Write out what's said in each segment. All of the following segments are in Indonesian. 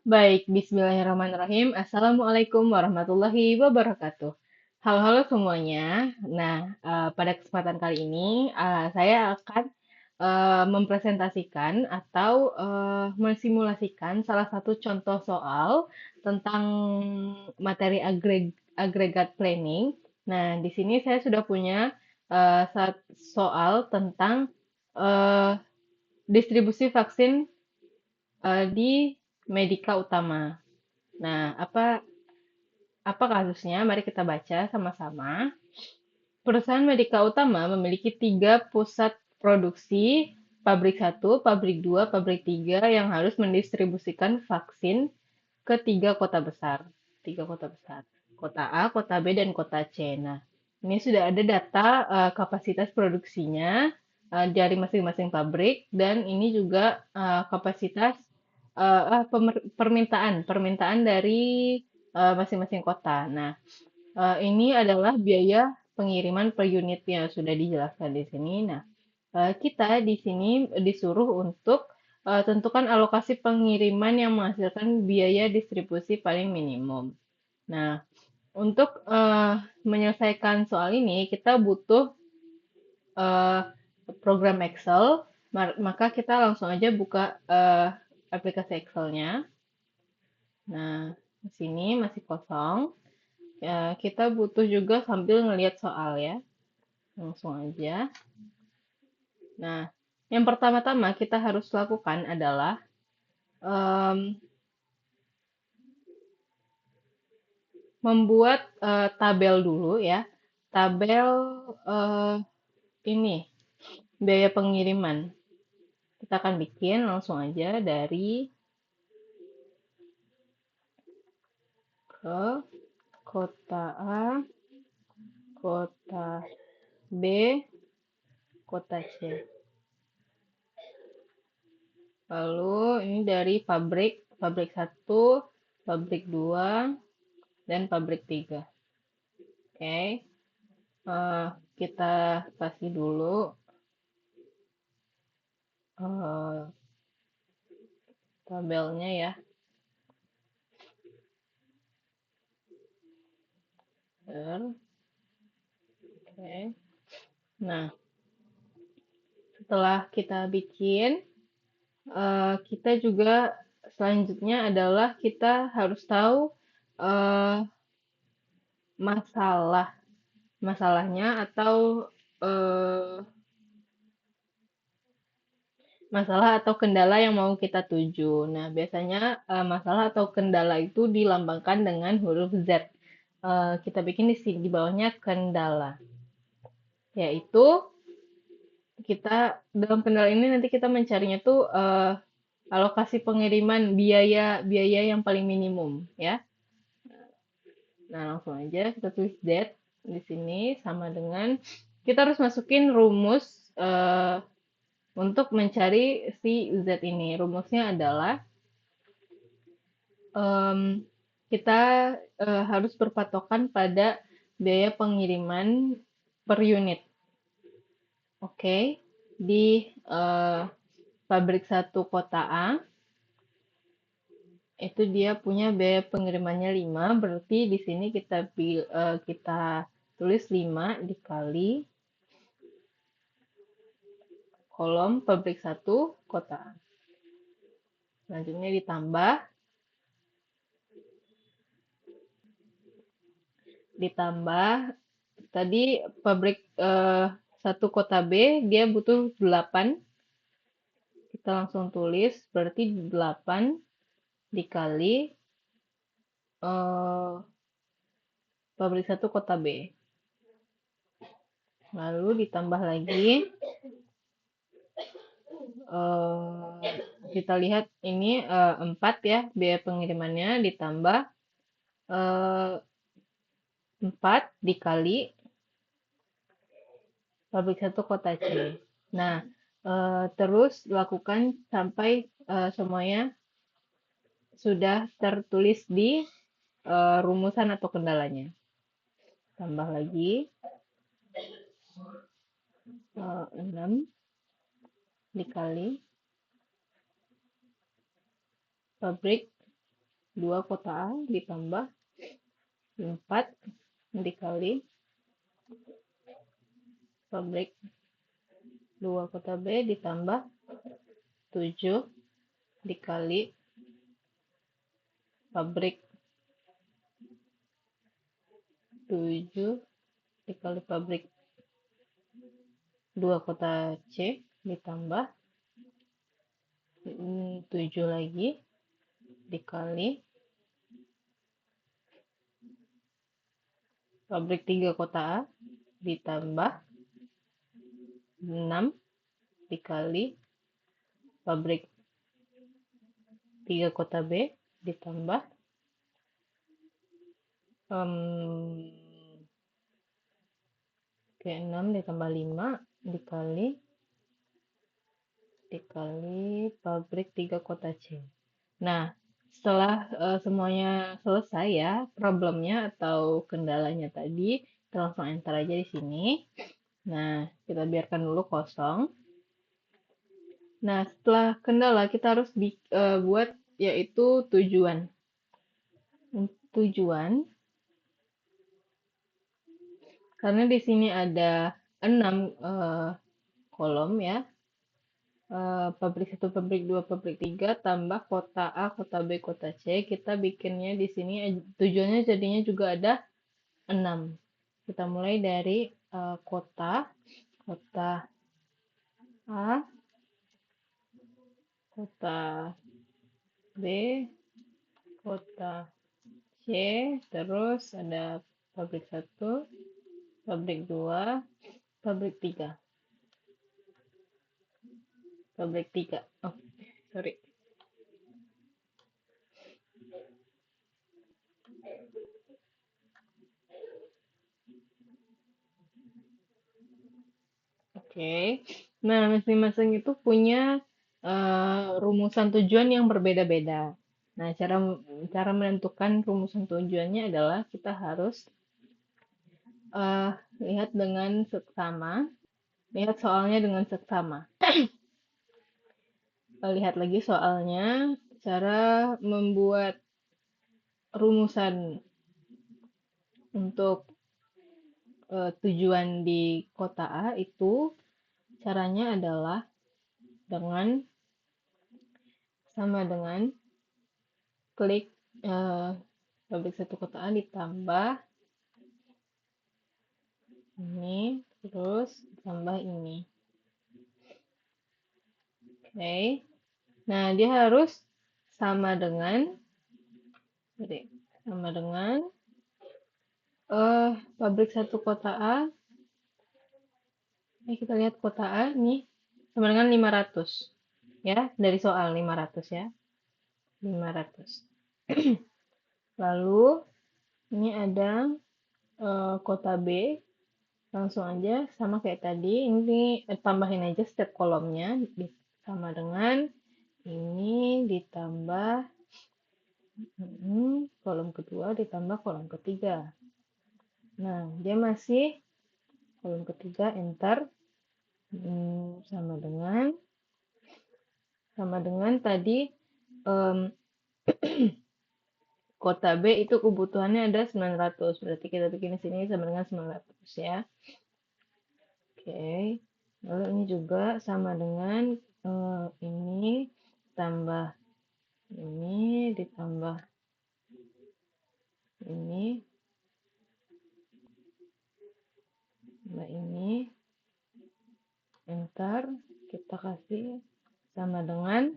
Baik, bismillahirrahmanirrahim. Assalamualaikum warahmatullahi wabarakatuh. Halo, halo semuanya. Nah, pada kesempatan kali ini saya akan mempresentasikan atau mensimulasikan salah satu contoh soal tentang materi agregat planning. Nah, di sini saya sudah punya soal tentang eh, distribusi vaksin di Medika Utama. Nah, apa kasusnya? Mari kita baca sama-sama. Perusahaan Medika Utama memiliki tiga pusat produksi, pabrik satu, pabrik 2, pabrik 3 yang harus mendistribusikan vaksin ke tiga kota besar. Tiga kota besar. Kota A, kota B, dan kota C. Nah, ini sudah ada data kapasitas produksinya dari masing-masing pabrik dan ini juga kapasitas permintaan dari masing-masing kota. Nah, ini adalah biaya pengiriman per unitnya sudah dijelaskan di sini. Nah, kita di sini disuruh untuk tentukan alokasi pengiriman yang menghasilkan biaya distribusi paling minimum. Nah, untuk menyelesaikan soal ini kita butuh eh, program Excel, maka kita langsung aja buka aplikasi Excel-nya. Nah, di sini masih kosong. Ya, kita butuh juga sambil ngelihat soal ya. Langsung aja. Nah, yang pertama-tama kita harus lakukan adalah em, membuat tabel dulu ya. Tabel eh, ini biaya pengiriman. Kita akan bikin langsung aja dari ke kota A, kota B, kota C. Lalu ini dari pabrik satu, pabrik 2, dan pabrik 3. Oke, eh, kita kasih dulu eh, tabelnya ya. Oke. Nah, setelah kita bikin, kita juga selanjutnya adalah kita harus tahu eh, masalah masalahnya atau eh, masalah atau kendala yang mau kita tuju. Nah, biasanya masalah atau kendala itu dilambangkan dengan huruf Z. Kita bikin di sini di bawahnya kendala, yaitu kita dalam kendala ini nanti kita mencarinya tuh alokasi pengiriman biaya biaya yang paling minimum ya. Nah, langsung aja kita tulis Z di sini sama dengan kita harus masukin rumus untuk mencari si Z ini. Rumusnya adalah em, kita harus berpatokan pada biaya pengiriman per unit. Oke, di pabrik satu kota A itu dia punya biaya pengirimannya 5, berarti di sini kita tulis 5 dikali kolom pabrik satu kota A. Selanjutnya ditambah tadi pabrik satu kota B dia butuh 8. Kita langsung tulis berarti 8 dikali eh, pabrik satu kota B. Lalu ditambah lagi kita lihat ini 4 ya biaya pengirimannya ditambah 4 dikali pabrik satu kota C. Nah, terus lakukan sampai semuanya sudah tertulis di rumusan atau kendalanya. Tambah lagi 6 dikali pabrik 2 kota A ditambah 4 dikali pabrik 2 kota B ditambah 7 dikali pabrik 7 dikali pabrik 2 kota C ditambah 7 lagi dikali pabrik 3 kota A ditambah 6 dikali pabrik 3 kota B ditambah 6 ditambah 5 dikali pabrik 3 kota C. Nah, setelah semuanya selesai ya, problemnya atau kendalanya tadi, kita langsung enter aja di sini. Nah, kita biarkan dulu kosong. Nah, setelah kendala kita harus buat yaitu tujuan. Tujuan, karena di sini ada 6 kolom ya. Pabrik 1, pabrik 2, pabrik 3, tambah kota A, kota B, kota C. Kita bikinnya di sini tujuannya jadinya juga ada 6. Kita mulai dari kota A, kota B, kota C, terus ada pabrik 1, pabrik 2, pabrik 3. Pabrik 3. Oh, sorry. Oke. Nah, masing-masing itu punya rumusan tujuan yang berbeda-beda. Nah, cara menentukan rumusan tujuannya adalah kita harus lihat dengan seksama, lihat soalnya dengan seksama. Lihat lagi soalnya, cara membuat rumusan untuk tujuan di kota A itu caranya adalah sama dengan klik pabrik 1 kota A ditambah ini, terus tambah ini. Oke. Nah, dia harus sama dengan pabrik 1 kota A. Kita lihat kota A nih sama dengan 500. Ya, dari soal 500 ya. 500. Lalu ini ada kota B, langsung aja sama kayak tadi, ini tambahin aja setiap kolomnya sama dengan ini ditambah kolom kedua ditambah kolom ketiga. Nah, dia masih kolom ketiga, enter, sama dengan tadi kota B itu kebutuhannya ada 900, berarti kita bikin di sini sama dengan 900 ya. Oke, lalu ini juga sama dengan ini tambah ini ditambah ini tambah ini, enter, kita kasih sama dengan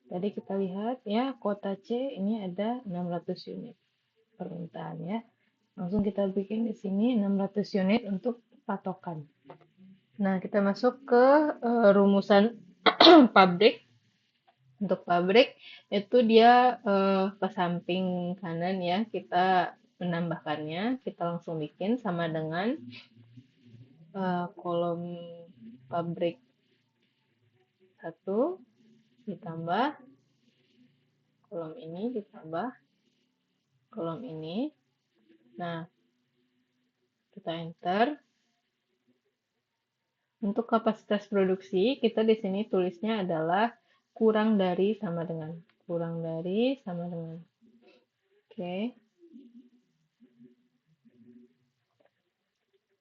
tadi kita lihat ya, kota C ini ada 600 unit permintaan ya. Langsung kita bikin di sini 600 unit untuk patokan. Nah, kita masuk ke rumusan pabrik. Untuk pabrik itu dia pas samping kanan ya, kita menambahkannya, kita langsung bikin sama dengan kolom pabrik 1 ditambah kolom ini ditambah kolom ini. Nah, kita enter. Untuk kapasitas produksi, kita di sini tulisnya adalah kurang dari sama dengan. kurang dari sama dengan. Oke.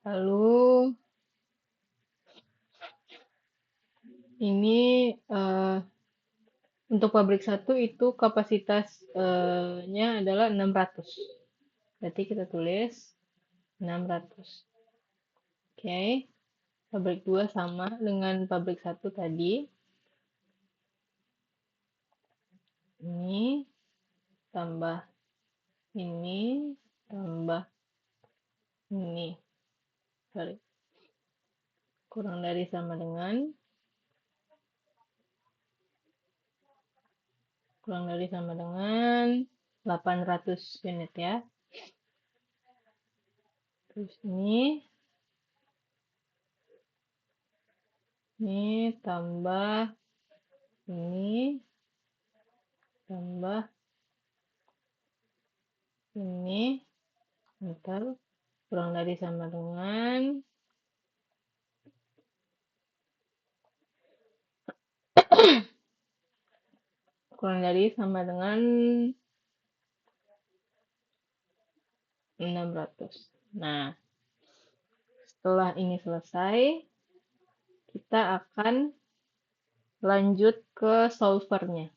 Lalu ini untuk pabrik 1 itu kapasitasnya adalah 600. Berarti kita tulis 600. Oke. Pabrik 2 sama dengan pabrik 1 tadi. Ini tambah ini tambah ini. Sorry. Kurang dari sama dengan 800 unit ya. Terus ini tambah ini tambah ini, ntar kurang dari sama dengan kurang dari sama dengan 600. Nah, setelah ini selesai, kita akan lanjut ke solvernya.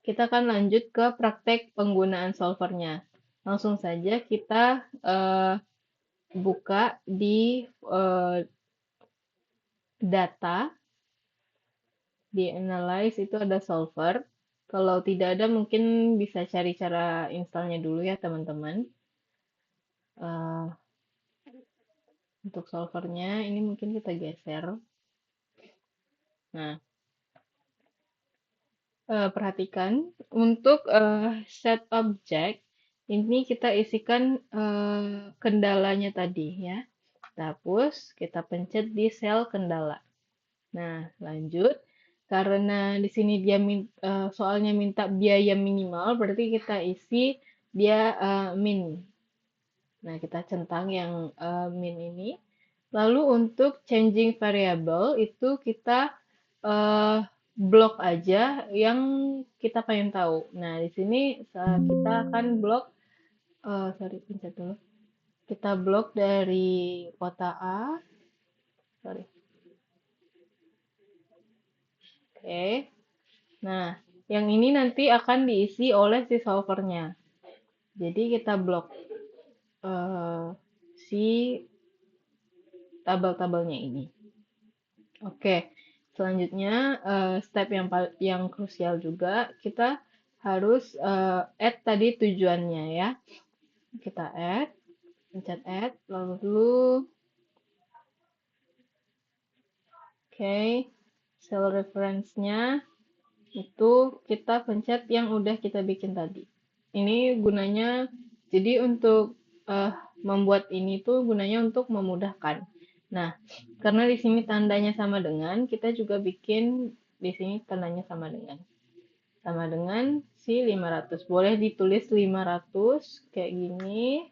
Kita akan lanjut ke praktek penggunaan solvernya. Langsung saja kita buka di data, di analyze itu ada solver. Kalau tidak ada mungkin bisa cari cara installnya dulu ya teman-teman. Untuk solvernya ini mungkin kita geser. Nah, perhatikan untuk set object ini kita isikan kendalanya tadi ya. Hapus, kita pencet di sel kendala. Nah, lanjut. Karena di sini dia soalnya minta biaya minimal, berarti kita isi dia min. Nah, kita centang yang min ini. Lalu untuk changing variable itu kita blok aja yang kita pengen tahu. Nah, di sini kita akan blok, sorry, pencet dulu. Kita blok dari kota A, sorry. Oke. Nah, yang ini nanti akan diisi oleh si solvernya. Jadi kita blok si tabel-tabelnya ini. Oke. Selanjutnya step yang krusial juga kita harus add tadi tujuannya ya. Kita add, pencet add, lalu cell reference-nya itu kita pencet yang udah kita bikin tadi. Ini gunanya, jadi untuk membuat ini tuh gunanya untuk memudahkan. Nah, karena di sini tandanya sama dengan, kita juga bikin di sini tandanya sama dengan. Sama dengan si 500. Boleh ditulis 500 kayak gini.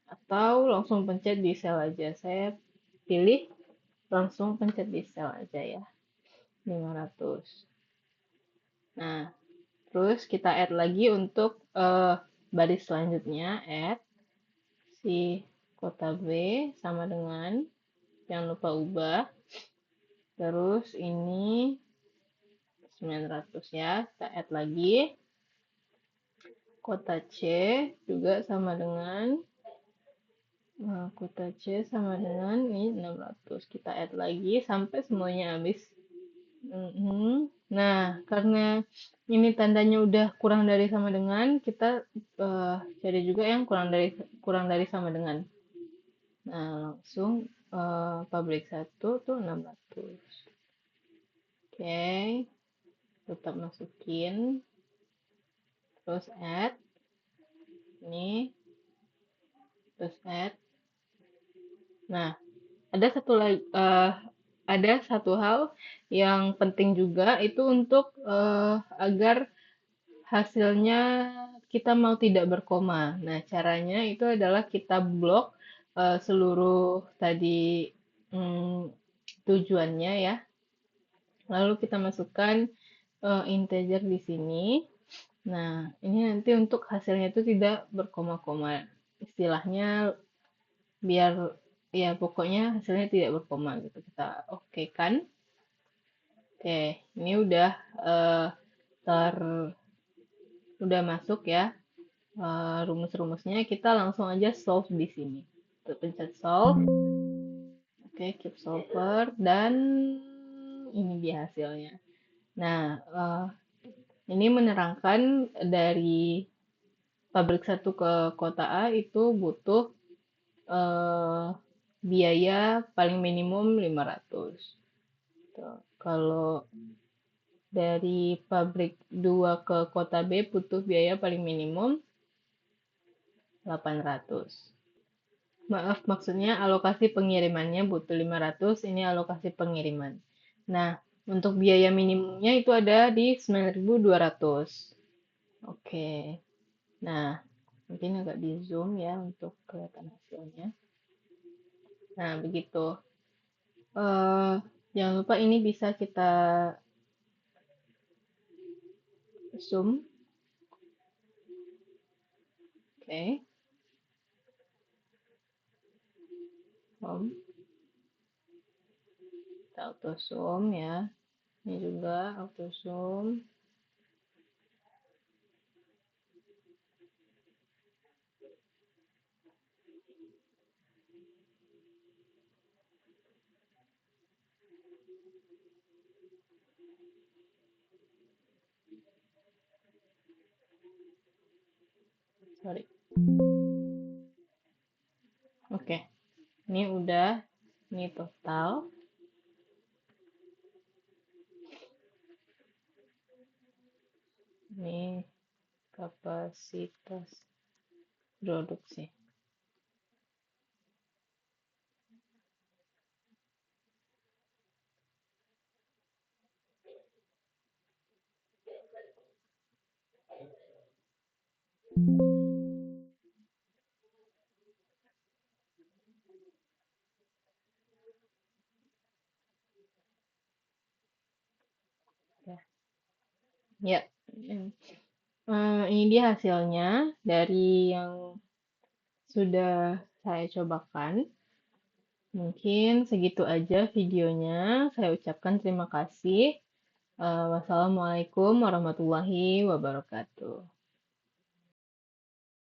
Atau langsung pencet di sel aja. Saya pilih langsung pencet di sel aja ya. 500. Nah, terus kita add lagi untuk baris selanjutnya, add si kota B sama dengan, jangan lupa ubah. Terus ini 900 ya, kita add lagi. Kota C juga sama dengan, kota C sama dengan ini 600. Kita add lagi sampai semuanya habis. Nah, karena ini tandanya udah kurang dari sama dengan, kita cari juga yang kurang dari sama dengan. Nah, langsung pabrik 1 tuh 600. Oke, tetap masukin. Terus add. Ini. Terus add. Nah, ada satu hal yang penting juga itu untuk agar hasilnya kita mau tidak berkoma. Nah, caranya itu adalah kita blok seluruh tadi tujuannya ya. Lalu kita masukkan integer di sini. Nah, ini nanti untuk hasilnya itu tidak berkoma-koma. Istilahnya biar ya pokoknya hasilnya tidak berkoma gitu. Kita oke kan? Oke, ini eh, ter udah masuk ya rumus-rumusnya. Kita langsung aja solve di sini. Kita pencet solve. Oke, keep solver dan ini dia hasilnya. Nah, ini menerangkan dari pabrik satu ke kota A itu butuh eh, biaya paling minimum 500. Tuh. Kalau dari pabrik 2 ke kota B butuh biaya paling minimum 800. Maaf, maksudnya alokasi pengirimannya butuh 500, ini alokasi pengiriman. Nah, untuk biaya minimumnya itu ada di 9.200. Oke. Nah, mungkin agak di zoom ya untuk kelihatan hasilnya. Nah, begitu. eh Jangan lupa ini bisa kita zoom. Oke, home. Kita auto zoom ya. Ini juga auto zoom. Sorry. Oke, ini udah. Ini total. Ini kapasitas produksi. Ya. Ya. Ini dia hasilnya dari yang sudah saya cobakan. Mungkin segitu aja videonya. Saya ucapkan terima kasih. Wassalamualaikum warahmatullahi wabarakatuh.